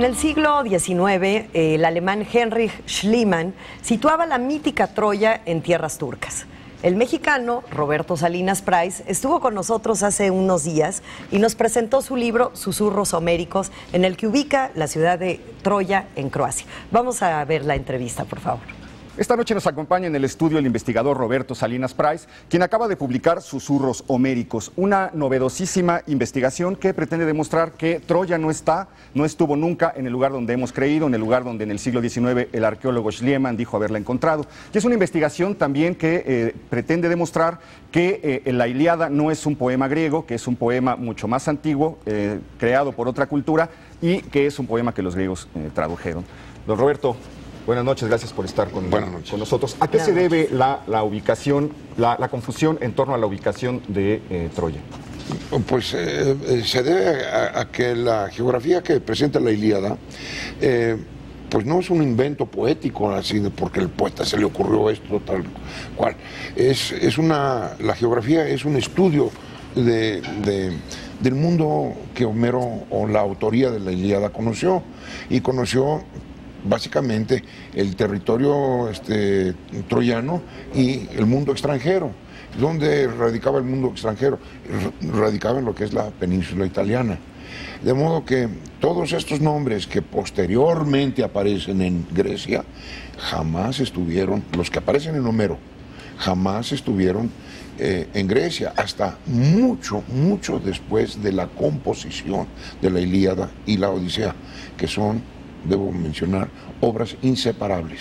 el siglo XIX, el alemán Heinrich Schliemann situaba la mítica Troya en tierras turcas. El mexicano Roberto Salinas Price estuvo con nosotros hace unos días y nos presentó su libro Susurros Homéricos, en el que ubica la ciudad de Troya en Croacia. Vamos a ver la entrevista, por favor. Esta noche nos acompaña en el estudio el investigador Roberto Salinas Price, quien acaba de publicar Susurros Homéricos, una novedosísima investigación que pretende demostrar que Troya no estuvo nunca en el lugar donde hemos creído, en el lugar donde en el siglo XIX el arqueólogo Schliemann dijo haberla encontrado. Y es una investigación también que pretende demostrar que la Ilíada no es un poema griego, que es un poema mucho más antiguo, creado por otra cultura, y que es un poema que los griegos tradujeron. Don Roberto, buenas noches, gracias por estar con nosotros. ¿A qué se debe la ubicación, la confusión en torno a la ubicación de Troya? Pues se debe a que la geografía que presenta la Ilíada pues no es un invento poético, así porque el poeta se le ocurrió esto, tal cual. La geografía es un estudio del mundo que Homero, o la autoría de la Ilíada, conoció, y conoció básicamente el territorio troyano y el mundo extranjero. ¿Dónde radicaba el mundo extranjero? Radicaba en lo que es la península italiana. De modo que todos estos nombres que posteriormente aparecen en Grecia, jamás estuvieron, los que aparecen en Homero, jamás estuvieron en Grecia, hasta mucho después de la composición de la Ilíada y la Odisea, que son, debo mencionar, obras inseparables.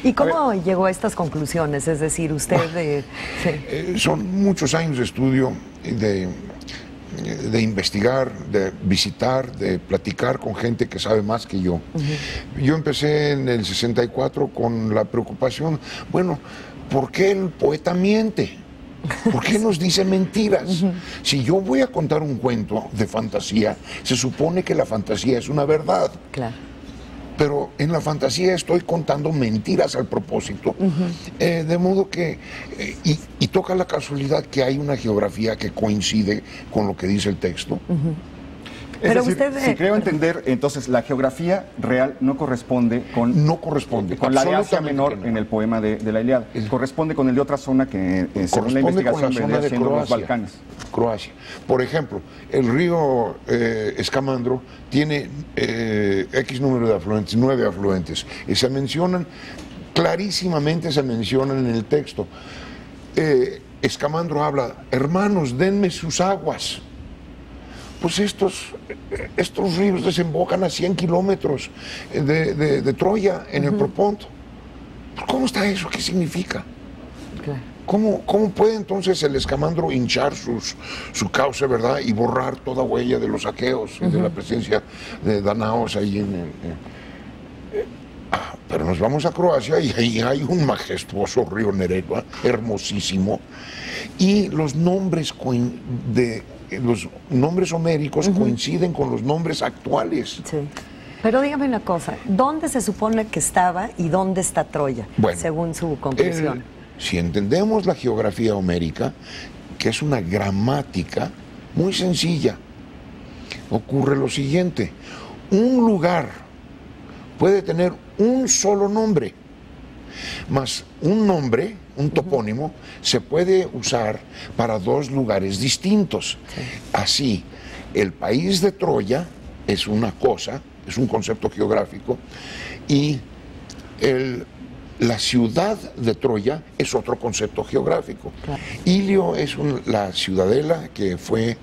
¿Y cómo llegó a estas conclusiones? Es decir, usted... son muchos años de estudio, de investigar, de visitar, de platicar con gente que sabe más que yo. Yo empecé en el 64 con la preocupación, bueno, ¿por qué el poeta miente? ¿Por qué nos dice mentiras? Si yo voy a contar un cuento de fantasía, se supone que la fantasía es una verdad. Claro. Pero en la fantasía estoy contando mentiras al propósito. De modo que, y toca la casualidad que hay una geografía que coincide con lo que dice el texto. Es decir, si creo entender, entonces la geografía real no corresponde con la de Asia Menor en el poema de la Ilíada. Corresponde con el de otra zona que, según la investigación, vendría siendo los Balcanes. Croacia. Por ejemplo, el río Escamandro tiene X número de afluentes, 9 afluentes, y se mencionan, clarísimamente se mencionan en el texto. Escamandro habla, hermanos, denme sus aguas. Pues estos ríos desembocan a 100 kilómetros de Troya, en el Proponto. ¿Cómo está eso? ¿Qué significa? Claro. ¿Cómo puede entonces el Escamandro hinchar su cauce, verdad, y borrar toda huella de los aqueos y de la presencia de danaos ahí pero nos vamos a Croacia y ahí hay un majestuoso río Neretva, hermosísimo, y los nombres homéricos coinciden con los nombres actuales. Sí. Pero dígame una cosa, ¿dónde se supone que estaba y dónde está Troya, según su conclusión? Si entendemos la geografía homérica, que es una gramática muy sencilla, ocurre lo siguiente: un lugar puede tener un solo nombre, mas un nombre, un topónimo, se puede usar para dos lugares distintos. Sí. Así, el país de Troya es una cosa, es un concepto geográfico, y la ciudad de Troya es otro concepto geográfico. Claro. Ilio es la ciudadela que fue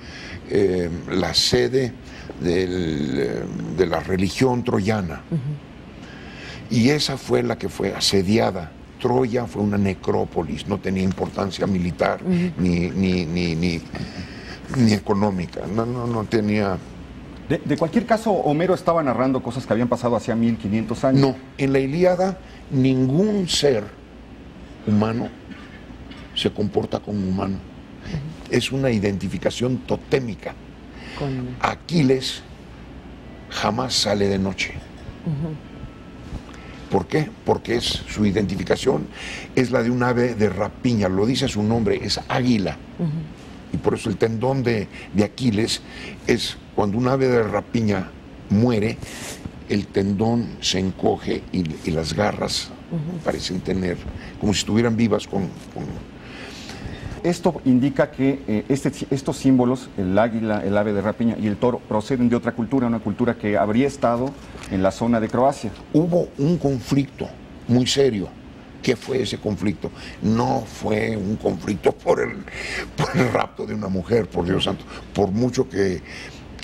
la sede de la religión troyana. Y esa fue la que fue asediada. Troya fue una necrópolis, no tenía importancia militar ni económica, no tenía... De cualquier caso, Homero estaba narrando cosas que habían pasado hacía 1500 años. No, en la Ilíada ningún ser humano se comporta como humano. Es una identificación totémica. Aquiles jamás sale de noche. ¿Por qué? Porque su identificación es la de un ave de rapiña, lo dice su nombre, es águila. Y por eso el tendón de Aquiles es cuando un ave de rapiña muere, el tendón se encoge y las garras parecen tener, como si estuvieran vivas con... Esto indica que estos símbolos, el águila, el ave de rapiña y el toro, proceden de otra cultura, una cultura que habría estado en la zona de Croacia. Hubo un conflicto muy serio. ¿Qué fue ese conflicto? No fue un conflicto por el rapto de una mujer, por Dios santo. Por mucho que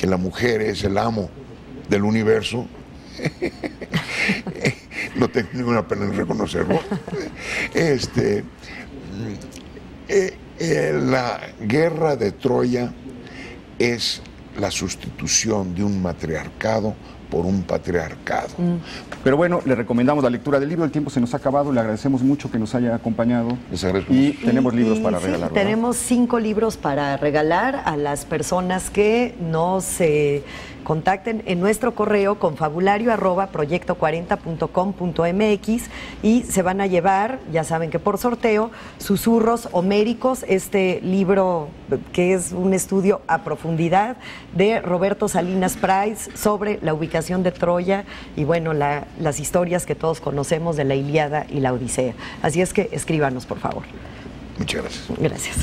la mujer es el amo del universo, no tengo ninguna pena en reconocerlo. La guerra de Troya es la sustitución de un matriarcado por un patriarcado. Pero bueno, le recomendamos la lectura del libro. El tiempo se nos ha acabado. Le agradecemos mucho que nos haya acompañado. Les agradezco y mucho. tenemos libros para regalar. Sí, tenemos 5 libros para regalar a las personas que nos contacten en nuestro correo confabulario@proyecto40.com.mx y se van a llevar, ya saben que por sorteo, Susurros Homéricos, este libro que es un estudio a profundidad de Roberto Salinas Price sobre la ubicación de Troya y bueno, las historias que todos conocemos de la Ilíada y la Odisea. Así es que escríbanos, por favor. Muchas gracias. Gracias.